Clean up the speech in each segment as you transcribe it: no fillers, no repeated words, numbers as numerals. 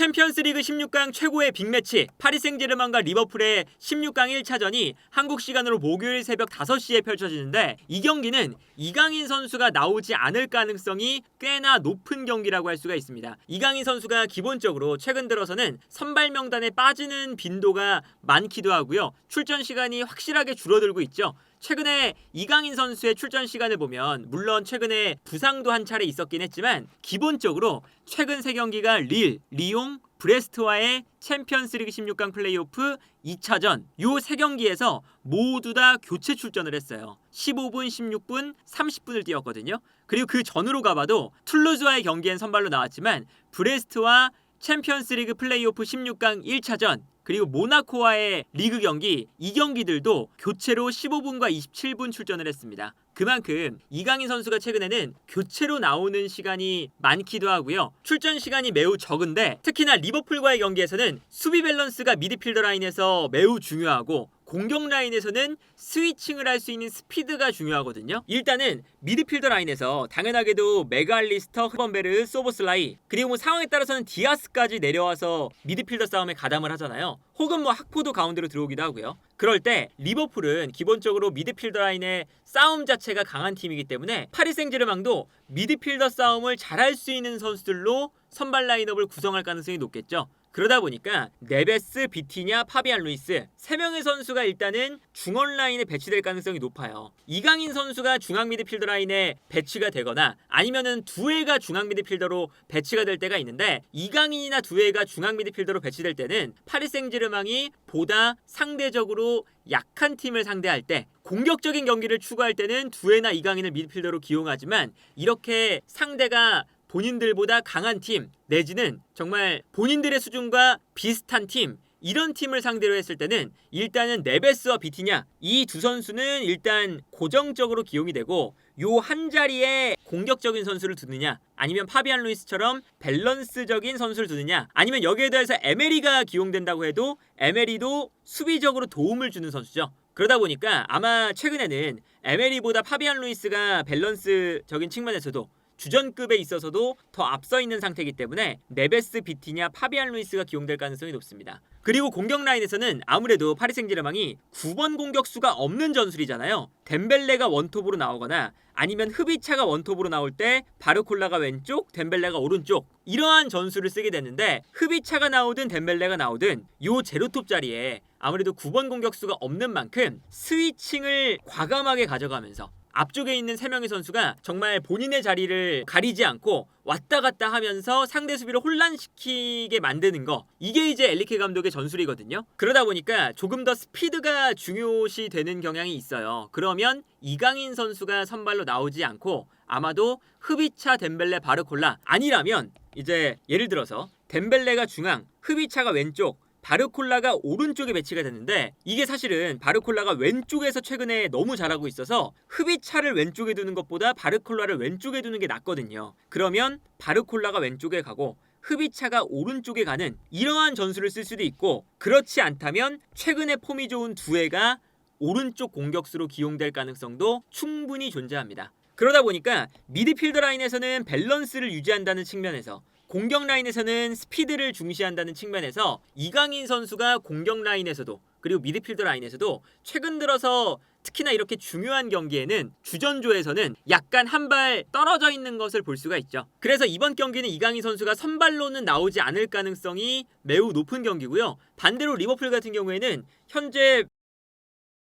챔피언스리그 16강 최고의 빅매치 파리 생제르맹과 리버풀의 16강 1차전이 한국 시간으로 목요일 새벽 5시에 펼쳐지는데 이 경기는 이강인 선수가 나오지 않을 가능성이 꽤나 높은 경기라고 할 수가 있습니다. 이강인 선수가 기본적으로 최근 들어서는 선발 명단에 빠지는 빈도가 많기도 하고요. 출전 시간이 확실하게 줄어들고 있죠. 최근에 이강인 선수의 출전 시간을 보면 물론 최근에 부상도 한 차례 있었긴 했지만 기본적으로 최근 3경기가 릴, 리옹, 브레스트와의 챔피언스리그 16강 플레이오프 2차전 요 3경기에서 모두 다 교체 출전을 했어요. 15분, 16분, 30분을 뛰었거든요. 그리고 그 전으로 가봐도 툴루즈와의 경기엔 선발로 나왔지만 브레스트와 챔피언스리그 플레이오프 16강 1차전 그리고 모나코와의 리그 경기 이 경기들도 교체로 15분과 27분 출전을 했습니다. 그만큼 이강인 선수가 최근에는 교체로 나오는 시간이 많기도 하고요. 출전 시간이 매우 적은데 특히나 리버풀과의 경기에서는 수비 밸런스가 미드필더 라인에서 매우 중요하고 공격 라인에서는 스위칭을 할 수 있는 스피드가 중요하거든요. 일단은 미드필더 라인에서 당연하게도 맥알리스터, 흐번베르, 소보슬라이 그리고 상황에 따라서는 디아스까지 내려와서 미드필더 싸움에 가담을 하잖아요. 혹은 학포도 가운데로 들어오기도 하고요. 그럴 때 리버풀은 기본적으로 미드필더 라인의 싸움 자체가 강한 팀이기 때문에 파리 생제르맹도 미드필더 싸움을 잘할 수 있는 선수들로 선발 라인업을 구성할 가능성이 높겠죠. 그러다 보니까 네베스, 비티냐, 파비안 루이스 3명의 선수가 일단은 중원 라인에 배치될 가능성이 높아요. 이강인 선수가 중앙 미드필더 라인에 배치가 되거나 아니면은 두에가 중앙 미드필더로 배치가 될 때가 있는데 이강인이나 두에가 중앙 미드필더로 배치될 때는 파리 생제르맹이 보다 상대적으로 약한 팀을 상대할 때 공격적인 경기를 추구할 때는 두에나 이강인을 미드필더로 기용하지만 이렇게 상대가 본인들보다 강한 팀 내지는 정말 본인들의 수준과 비슷한 팀 이런 팀을 상대로 했을 때는 일단은 네베스와 비티냐 이 두 선수는 일단 고정적으로 기용이 되고 요 한 자리에 공격적인 선수를 두느냐 아니면 파비안 루이스처럼 밸런스적인 선수를 두느냐 아니면 여기에 대해서 에메리가 기용된다고 해도 에메리도 수비적으로 도움을 주는 선수죠. 그러다 보니까 아마 최근에는 에메리보다 파비안 루이스가 밸런스적인 측면에서도 주전급에 있어서도 더 앞서 있는 상태이기 때문에 네베스, 비티냐, 파비안 루이스가 기용될 가능성이 높습니다. 그리고 공격 라인에서는 아무래도 파리 생제르맹이 9번 공격수가 없는 전술이잖아요. 덴벨레가 원톱으로 나오거나 아니면 흐비차가 원톱으로 나올 때 바르콜라가 왼쪽, 덴벨레가 오른쪽 이러한 전술을 쓰게 되는데 흐비차가 나오든 덴벨레가 나오든 요 제로톱 자리에 아무래도 9번 공격수가 없는 만큼 스위칭을 과감하게 가져가면서 앞쪽에 있는 3명의 선수가 정말 본인의 자리를 가리지 않고 왔다 갔다 하면서 상대 수비를 혼란시키게 만드는 거 이게 이제 엘리케 감독의 전술이거든요. 그러다 보니까 조금 더 스피드가 중요시 되는 경향이 있어요. 그러면 이강인 선수가 선발로 나오지 않고 아마도 흐비차, 덴벨레, 바르콜라 아니라면 이제 예를 들어서 덴벨레가 중앙, 흐비차가 왼쪽 바르콜라가 오른쪽에 배치가 됐는데 이게 사실은 바르콜라가 왼쪽에서 최근에 너무 잘하고 있어서 흐비차를 왼쪽에 두는 것보다 바르콜라를 왼쪽에 두는 게 낫거든요. 그러면 바르콜라가 왼쪽에 가고 흐비차가 오른쪽에 가는 이러한 전술을 쓸 수도 있고 그렇지 않다면 최근에 폼이 좋은 두에가 오른쪽 공격수로 기용될 가능성도 충분히 존재합니다. 그러다 보니까 미드필더 라인에서는 밸런스를 유지한다는 측면에서 공격 라인에서는 스피드를 중시한다는 측면에서 이강인 선수가 공격 라인에서도 그리고 미드필더 라인에서도 최근 들어서 특히나 이렇게 중요한 경기에는 주전조에서는 약간 한 발 떨어져 있는 것을 볼 수가 있죠. 그래서 이번 경기는 이강인 선수가 선발로는 나오지 않을 가능성이 매우 높은 경기고요. 반대로 리버풀 같은 경우에는 현재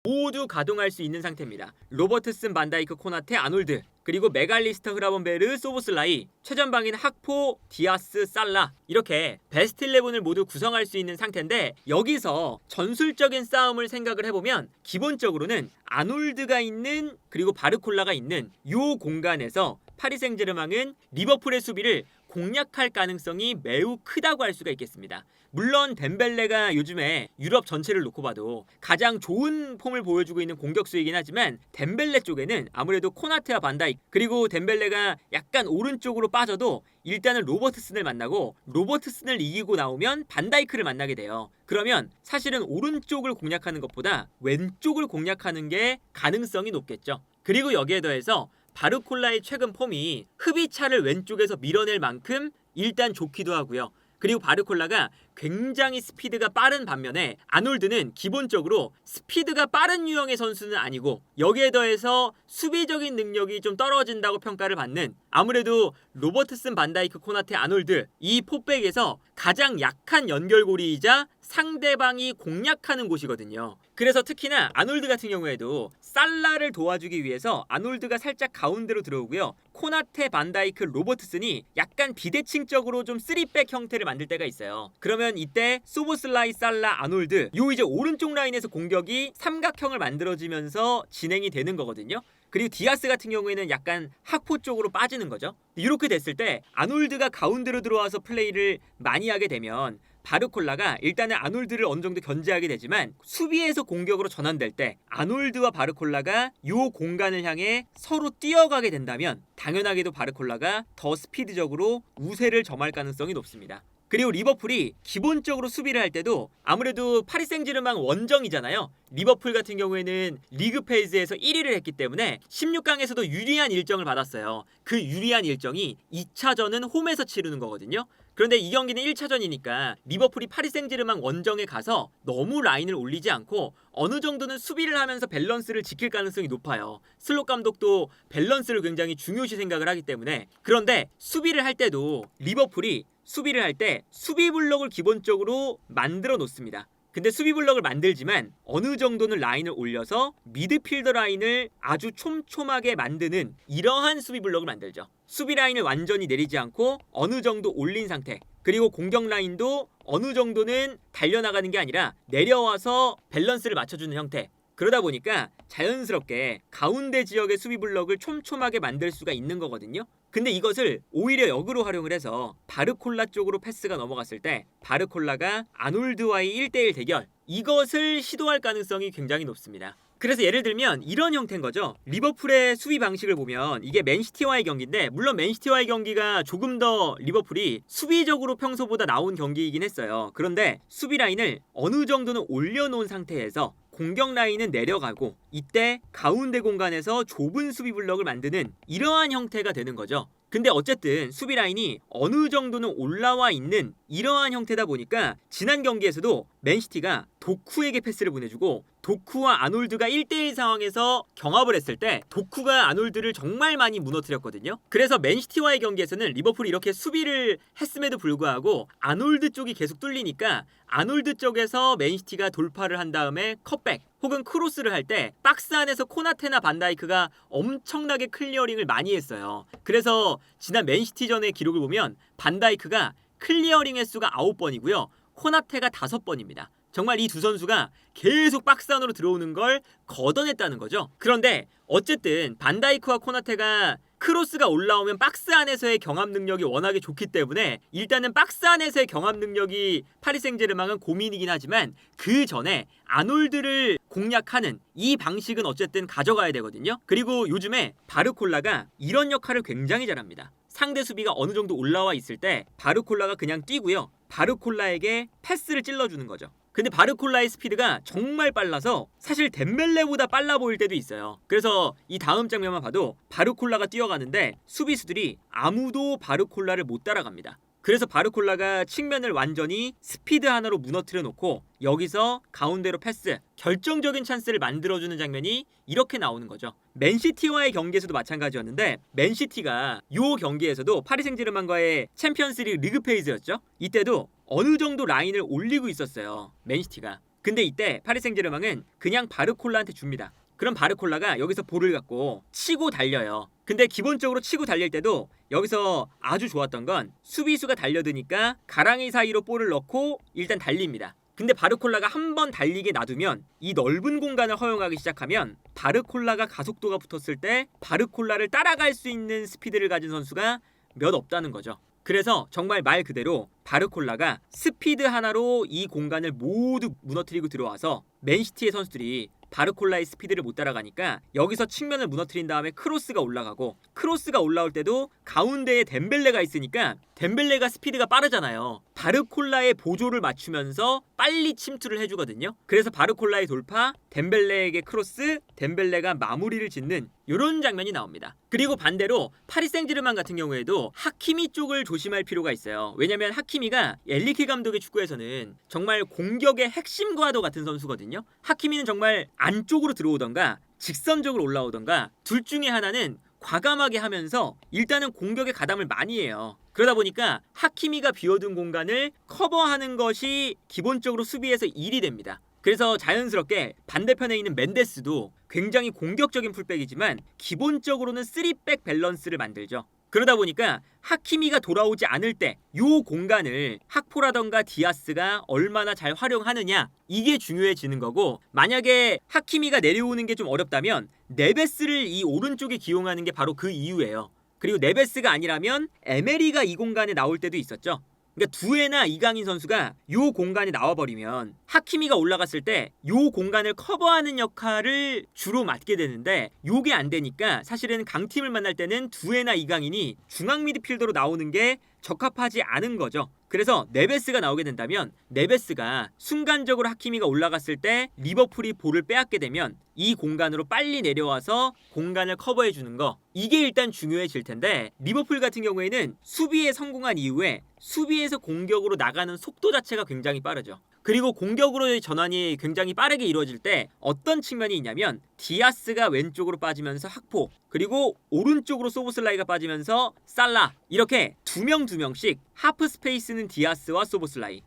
모두 가동할 수 있는 상태입니다. 로버트슨, 반다이크, 코나테, 아놀드 그리고 맥알리스터, 흐라번베르, 소보슬라이 최전방인 학포, 디아스, 살라 이렇게 베스트 11을 모두 구성할 수 있는 상태인데 여기서 전술적인 싸움을 생각을 해보면 기본적으로는 아놀드가 있는 그리고 바르콜라가 있는 요 공간에서 파리 생제르맹은 리버풀의 수비를 공략할 가능성이 매우 크다고 할 수가 있겠습니다. 물론 덴벨레가 요즘에 유럽 전체를 놓고 봐도 가장 좋은 폼을 보여주고 있는 공격수이긴 하지만 덴벨레 쪽에는 아무래도 코나테와 반다이크 그리고 덴벨레가 약간 오른쪽으로 빠져도 일단은 로버트슨을 만나고 로버트슨을 이기고 나오면 반다이크를 만나게 돼요. 그러면 사실은 오른쪽을 공략하는 것보다 왼쪽을 공략하는 게 가능성이 높겠죠. 그리고 여기에 더해서 바르콜라의 최근 폼이 흐비차를 왼쪽에서 밀어낼 만큼 일단 좋기도 하고요. 그리고 바르콜라가 굉장히 스피드가 빠른 반면에 아놀드는 기본적으로 스피드가 빠른 유형의 선수는 아니고 여기에 더해서 수비적인 능력이 좀 떨어진다고 평가를 받는, 아무래도 로버트슨, 반다이크, 코나테, 아놀드 이 포백에서 가장 약한 연결고리이자 상대방이 공략하는 곳이거든요. 그래서 특히나 아놀드 같은 경우에도 살라를 도와주기 위해서 아놀드가 살짝 가운데로 들어오고요. 코나테, 반다이크, 로버트슨이 약간 비대칭적으로 좀 3백 형태를 만들 때가 있어요. 그러면 이때 소보슬라이, 살라, 아놀드 요 이제 오른쪽 라인에서 공격이 삼각형을 만들어지면서 진행이 되는 거거든요. 그리고 디아스 같은 경우에는 약간 학포 쪽으로 빠지는 거죠. 이렇게 됐을 때 아놀드가 가운데로 들어와서 플레이를 많이 하게 되면 바르콜라가 일단은 아놀드를 어느 정도 견제하게 되지만 수비에서 공격으로 전환될 때 아놀드와 바르콜라가 요 공간을 향해 서로 뛰어가게 된다면 당연하게도 바르콜라가 더 스피드적으로 우세를 점할 가능성이 높습니다. 그리고 리버풀이 기본적으로 수비를 할 때도 아무래도 파리 생제르맹 원정이잖아요. 리버풀 같은 경우에는 리그 페이지에서 1위를 했기 때문에 16강에서도 유리한 일정을 받았어요. 그 유리한 일정이 2차전은 홈에서 치르는 거거든요. 그런데 이 경기는 1차전이니까 리버풀이 파리 생제르맹 원정에 가서 너무 라인을 올리지 않고 어느 정도는 수비를 하면서 밸런스를 지킬 가능성이 높아요. 슬롯 감독도 밸런스를 굉장히 중요시 생각을 하기 때문에. 그런데 수비를 할 때도 리버풀이 수비를 할 때 수비 블록을 기본적으로 만들어 놓습니다. 근데 수비 블록을 만들지만 어느 정도는 라인을 올려서 미드필더 라인을 아주 촘촘하게 만드는 이러한 수비 블록을 만들죠. 수비 라인을 완전히 내리지 않고 어느 정도 올린 상태, 그리고 공격 라인도 어느 정도는 달려나가는 게 아니라 내려와서 밸런스를 맞춰주는 형태. 그러다 보니까 자연스럽게 가운데 지역의 수비 블록을 촘촘하게 만들 수가 있는 거거든요. 근데 이것을 오히려 역으로 활용을 해서 바르콜라 쪽으로 패스가 넘어갔을 때 바르콜라가 아놀드와의 1대1 대결, 이것을 시도할 가능성이 굉장히 높습니다. 그래서 예를 들면 이런 형태인 거죠. 리버풀의 수비 방식을 보면 이게 맨시티와의 경기인데, 물론 맨시티와의 경기가 조금 더 리버풀이 수비적으로 평소보다 나온 경기이긴 했어요. 그런데 수비 라인을 어느 정도는 올려놓은 상태에서 공격 라인은 내려가고 이때 가운데 공간에서 좁은 수비 블럭을 만드는 이러한 형태가 되는 거죠. 근데 어쨌든 수비 라인이 어느 정도는 올라와 있는 이러한 형태다 보니까 지난 경기에서도 맨시티가 도쿠에게 패스를 보내주고 도쿠와 아놀드가 1대1 상황에서 경합을 했을 때 도쿠가 아놀드를 정말 많이 무너뜨렸거든요. 그래서 맨시티와의 경기에서는 리버풀이 이렇게 수비를 했음에도 불구하고 아놀드 쪽이 계속 뚫리니까 아놀드 쪽에서 맨시티가 돌파를 한 다음에 컷백 혹은 크로스를 할 때 박스 안에서 코나테나 반다이크가 엄청나게 클리어링을 많이 했어요. 그래서 지난 맨시티전의 기록을 보면 반다이크가 클리어링 횟수가 9번이고요. 코나테가 5번입니다. 정말 이 두 선수가 계속 박스 안으로 들어오는 걸 걷어냈다는 거죠. 그런데 어쨌든 반다이크와 코나테가 크로스가 올라오면 박스 안에서의 경합 능력이 워낙에 좋기 때문에 일단은 박스 안에서의 경합 능력이 파리 생제르맹은 고민이긴 하지만 그 전에 아놀드를 공략하는 이 방식은 어쨌든 가져가야 되거든요. 그리고 요즘에 바르콜라가 이런 역할을 굉장히 잘합니다. 상대 수비가 어느 정도 올라와 있을 때 바르콜라가 그냥 뛰고요. 바르콜라에게 패스를 찔러주는 거죠. 근데 바르콜라의 스피드가 정말 빨라서 사실 덴벨레보다 빨라 보일 때도 있어요. 그래서 이 다음 장면만 봐도 바르콜라가 뛰어가는데 수비수들이 아무도 바르콜라를 못 따라갑니다. 그래서 바르콜라가 측면을 완전히 스피드 하나로 무너뜨려 놓고 여기서 가운데로 패스, 결정적인 찬스를 만들어주는 장면이 이렇게 나오는 거죠. 맨시티와의 경기에서도 마찬가지였는데 맨시티가 이 경기에서도 파리 생제르맹과의 챔피언스리그 리그 페이지였죠. 이때도 어느 정도 라인을 올리고 있었어요, 맨시티가. 근데 이때 파리 생제르맹은 그냥 바르콜라한테 줍니다. 그럼 바르콜라가 여기서 볼을 갖고 치고 달려요. 근데 기본적으로 치고 달릴 때도 여기서 아주 좋았던 건 수비수가 달려드니까 가랑이 사이로 볼을 넣고 일단 달립니다. 근데 바르콜라가 한번 달리게 놔두면 이 넓은 공간을 허용하기 시작하면 바르콜라가 가속도가 붙었을 때 바르콜라를 따라갈 수 있는 스피드를 가진 선수가 몇 없다는 거죠. 그래서 정말 말 그대로 바르콜라가 스피드 하나로 이 공간을 모두 무너뜨리고 들어와서 맨시티의 선수들이 바르콜라의 스피드를 못 따라가니까 여기서 측면을 무너뜨린 다음에 크로스가 올라가고, 크로스가 올라올 때도 가운데에 덴벨레가 있으니까 덴벨레가 스피드가 빠르잖아요. 바르콜라의 보조를 맞추면서 빨리 침투를 해주거든요. 그래서 바르콜라의 돌파, 덴벨레에게 크로스, 덴벨레가 마무리를 짓는 이런 장면이 나옵니다. 그리고 반대로 파리 생제르맹 같은 경우에도 하키미 쪽을 조심할 필요가 있어요. 왜냐면 하키미가 엔리케 감독의 축구에서는 정말 공격의 핵심 과도 같은 선수거든요. 하키미는 정말 안쪽으로 들어오던가 직선적으로 올라오던가 둘 중에 하나는 과감하게 하면서 일단은 공격에 가담을 많이 해요. 그러다 보니까 하키미가 비워둔 공간을 커버하는 것이 기본적으로 수비에서 일이 됩니다. 그래서 자연스럽게 반대편에 있는 멘데스도 굉장히 공격적인 풀백이지만 기본적으로는 3백 밸런스를 만들죠. 그러다 보니까 하키미가 돌아오지 않을 때 요 공간을 학포라던가 디아스가 얼마나 잘 활용하느냐, 이게 중요해지는 거고, 만약에 하키미가 내려오는 게 좀 어렵다면 네베스를 이 오른쪽에 기용하는 게 바로 그 이유예요. 그리고 네베스가 아니라면 에메리가 이 공간에 나올 때도 있었죠. 그러니까 두에나 이강인 선수가 요 공간에 나와버리면 하키미가 올라갔을 때 요 공간을 커버하는 역할을 주로 맡게 되는데, 요게 안 되니까 사실은 강팀을 만날 때는 두에나 이강인이 중앙 미드필더로 나오는 게 적합하지 않은 거죠. 그래서 네베스가 나오게 된다면 네베스가 순간적으로 하키미가 올라갔을 때 리버풀이 볼을 빼앗게 되면 이 공간으로 빨리 내려와서 공간을 커버해 주는 거, 이게 일단 중요해질 텐데, 리버풀 같은 경우에는 수비에 성공한 이후에 수비에서 공격으로 나가는 속도 자체가 굉장히 빠르죠. 그리고 공격으로의 전환이 굉장히 빠르게 이루어질 때 어떤 측면이 있냐면, 디아스가 왼쪽으로 빠지면서 학포, 그리고 오른쪽으로 소보슬라이가 빠지면서 살라, 이렇게 두 명씩 하프 스페이스는 디아스와 소보슬라이,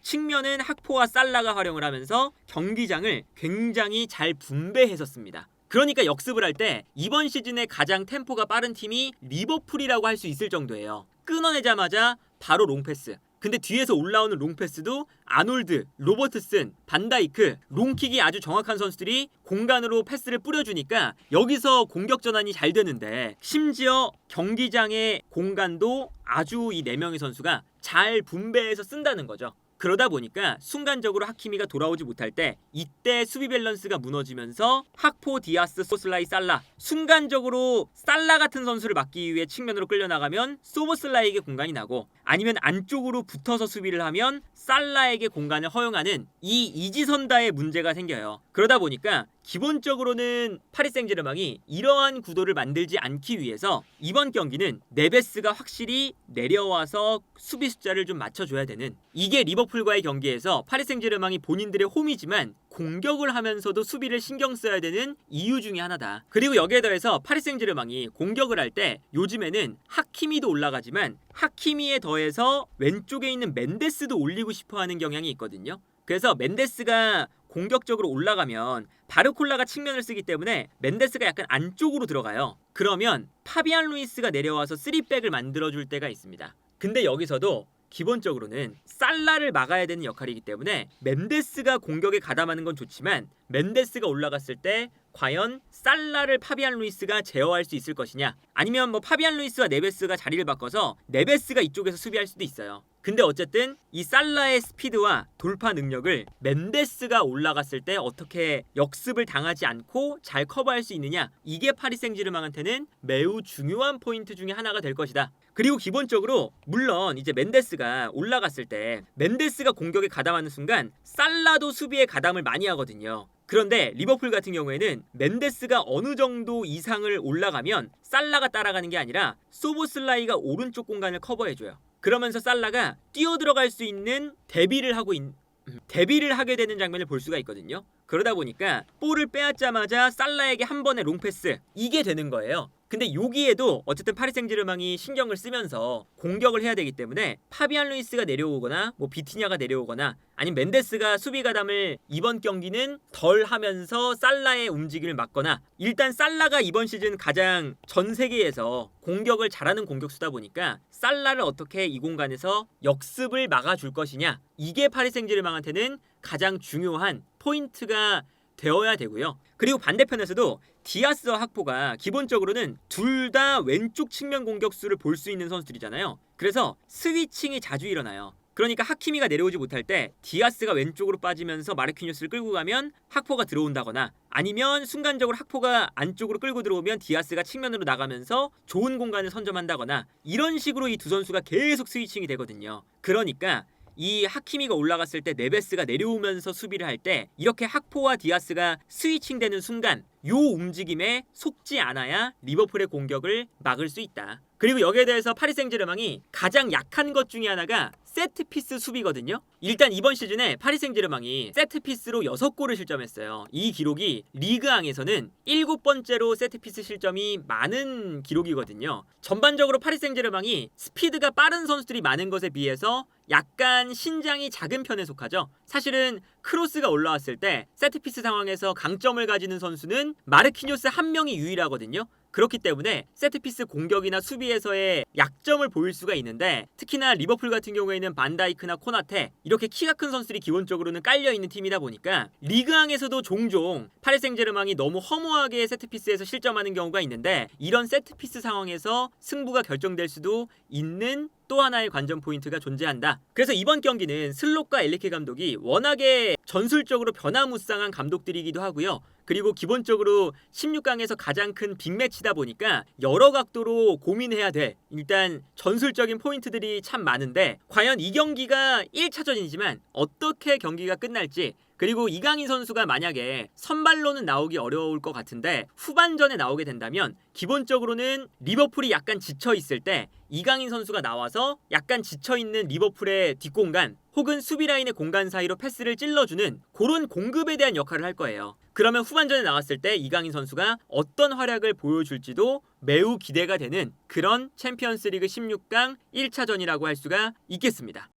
측면은 학포와 살라가 활용을 하면서 경기장을 굉장히 잘 분배했었습니다. 그러니까 역습을 할 때 이번 시즌에 가장 템포가 빠른 팀이 리버풀이라고 할 수 있을 정도예요. 끊어내자마자 바로 롱패스. 근데 뒤에서 올라오는 롱패스도 아놀드, 로버트슨, 반다이크, 롱킥이 아주 정확한 선수들이 공간으로 패스를 뿌려주니까 여기서 공격 전환이 잘 되는데, 심지어 경기장의 공간도 아주 이 4명의 선수가 잘 분배해서 쓴다는 거죠. 그러다 보니까 순간적으로 하키미가 돌아오지 못할 때 이때 수비 밸런스가 무너지면서 학포, 디아스, 소보슬라이, 살라, 순간적으로 살라 같은 선수를 막기 위해 측면으로 끌려나가면 소보슬라이에게 공간이 나고, 아니면 안쪽으로 붙어서 수비를 하면 살라에게 공간을 허용하는 이 이지선다의 문제가 생겨요. 그러다 보니까 기본적으로는 파리 생제르맹이 이러한 구도를 만들지 않기 위해서 이번 경기는 네베스가 확실히 내려와서 수비 숫자를 좀 맞춰줘야 되는, 이게 리버풀과의 경기에서 파리 생제르맹이 본인들의 홈이지만 공격을 하면서도 수비를 신경 써야 되는 이유 중에 하나다. 그리고 여기에 더해서 파리 생제르맹이 공격을 할 때 요즘에는 하키미도 올라가지만 하키미에 더해서 왼쪽에 있는 멘데스도 올리고 싶어하는 경향이 있거든요. 그래서 멘데스가 공격적으로 올라가면 바르콜라가 측면을 쓰기 때문에 멘데스가 약간 안쪽으로 들어가요. 그러면 파비안 루이스가 내려와서 3백을 만들어줄 때가 있습니다. 근데 여기서도 기본적으로는 살라를 막아야 되는 역할이기 때문에 멘데스가 공격에 가담하는 건 좋지만, 멘데스가 올라갔을 때 과연 살라를 파비안 루이스가 제어할 수 있을 것이냐, 아니면 뭐 파비안 루이스와 네베스가 자리를 바꿔서 네베스가 이쪽에서 수비할 수도 있어요. 근데 어쨌든 이 살라의 스피드와 돌파 능력을 멘데스가 올라갔을 때 어떻게 역습을 당하지 않고 잘 커버할 수 있느냐, 이게 파리 생제르맹한테는 매우 중요한 포인트 중에 하나가 될 것이다. 그리고 기본적으로 물론 이제 멘데스가 올라갔을 때 멘데스가 공격에 가담하는 순간 살라도 수비에 가담을 많이 하거든요. 그런데 리버풀 같은 경우에는 멘데스가 어느 정도 이상을 올라가면 살라가 따라가는 게 아니라 소보슬라이가 오른쪽 공간을 커버해줘요. 그러면서 살라가 뛰어들어갈 수 있는 대비를 하게 되는 장면을 볼 수가 있거든요. 그러다 보니까 볼을 빼앗자마자 살라에게 한 번의 롱패스, 이게 되는 거예요. 근데 여기에도 어쨌든 파리 생제르맹이 신경을 쓰면서 공격을 해야 되기 때문에 파비안 루이스가 내려오거나 뭐 비티냐가 내려오거나 아니면 멘데스가 수비 가담을 이번 경기는 덜 하면서 살라의 움직임을 막거나, 일단 살라가 이번 시즌 가장 전 세계에서 공격을 잘하는 공격수다 보니까 살라를 어떻게 이 공간에서 역습을 막아줄 것이냐, 이게 파리 생제르맹한테는 가장 중요한 포인트가 되어야 되고요. 그리고 반대편에서도 디아스와 학포가 기본적으로는 둘 다 왼쪽 측면 공격수를 볼 수 있는 선수들이잖아요. 그래서 스위칭이 자주 일어나요. 그러니까 하키미가 내려오지 못할 때 디아스가 왼쪽으로 빠지면서 마르키뉴스를 끌고 가면 학포가 들어온다거나, 아니면 순간적으로 학포가 안쪽으로 끌고 들어오면 디아스가 측면으로 나가면서 좋은 공간을 선점한다거나, 이런 식으로 이 두 선수가 계속 스위칭이 되거든요. 그러니까 이 하키미가 올라갔을 때 네베스가 내려오면서 수비를 할 때 이렇게 학포와 디아스가 스위칭되는 순간 요 움직임에 속지 않아야 리버풀의 공격을 막을 수 있다. 그리고 여기에 대해서 파리 생제르맹이 가장 약한 것 중에 하나가 세트피스 수비거든요. 일단 이번 시즌에 파리 생제르맹이 세트피스로 6골을 실점했어요. 이 기록이 리그앙에서는 7번째로 세트피스 실점이 많은 기록이거든요. 전반적으로 파리 생제르맹이 스피드가 빠른 선수들이 많은 것에 비해서 약간 신장이 작은 편에 속하죠. 사실은 크로스가 올라왔을 때 세트피스 상황에서 강점을 가지는 선수는 마르키뇨스 한 명이 유일하거든요. 그렇기 때문에 세트피스 공격이나 수비에서의 약점을 보일 수가 있는데, 특히나 리버풀 같은 경우에는 반다이크나 코나테 이렇게 키가 큰 선수들이 기본적으로는 깔려있는 팀이다 보니까 리그앙에서도 종종 파리 생제르맹이 너무 허무하게 세트피스에서 실점하는 경우가 있는데, 이런 세트피스 상황에서 승부가 결정될 수도 있는 또 하나의 관전 포인트가 존재한다. 그래서 이번 경기는 슬롯과 엘리케 감독이 워낙에 전술적으로 변화무쌍한 감독들이기도 하고요. 그리고 기본적으로 16강에서 가장 큰 빅매치다 보니까 여러 각도로 고민해야 돼. 일단 전술적인 포인트들이 참 많은데, 과연 이 경기가 1차전이지만 어떻게 경기가 끝날지, 그리고 이강인 선수가 만약에 선발로는 나오기 어려울 것 같은데 후반전에 나오게 된다면 기본적으로는 리버풀이 약간 지쳐있을 때 이강인 선수가 나와서 약간 지쳐있는 리버풀의 뒷공간 혹은 수비라인의 공간 사이로 패스를 찔러주는 그런 공급에 대한 역할을 할 거예요. 그러면 후반전에 나왔을 때 이강인 선수가 어떤 활약을 보여줄지도 매우 기대가 되는 그런 챔피언스리그 16강 1차전이라고 할 수가 있겠습니다.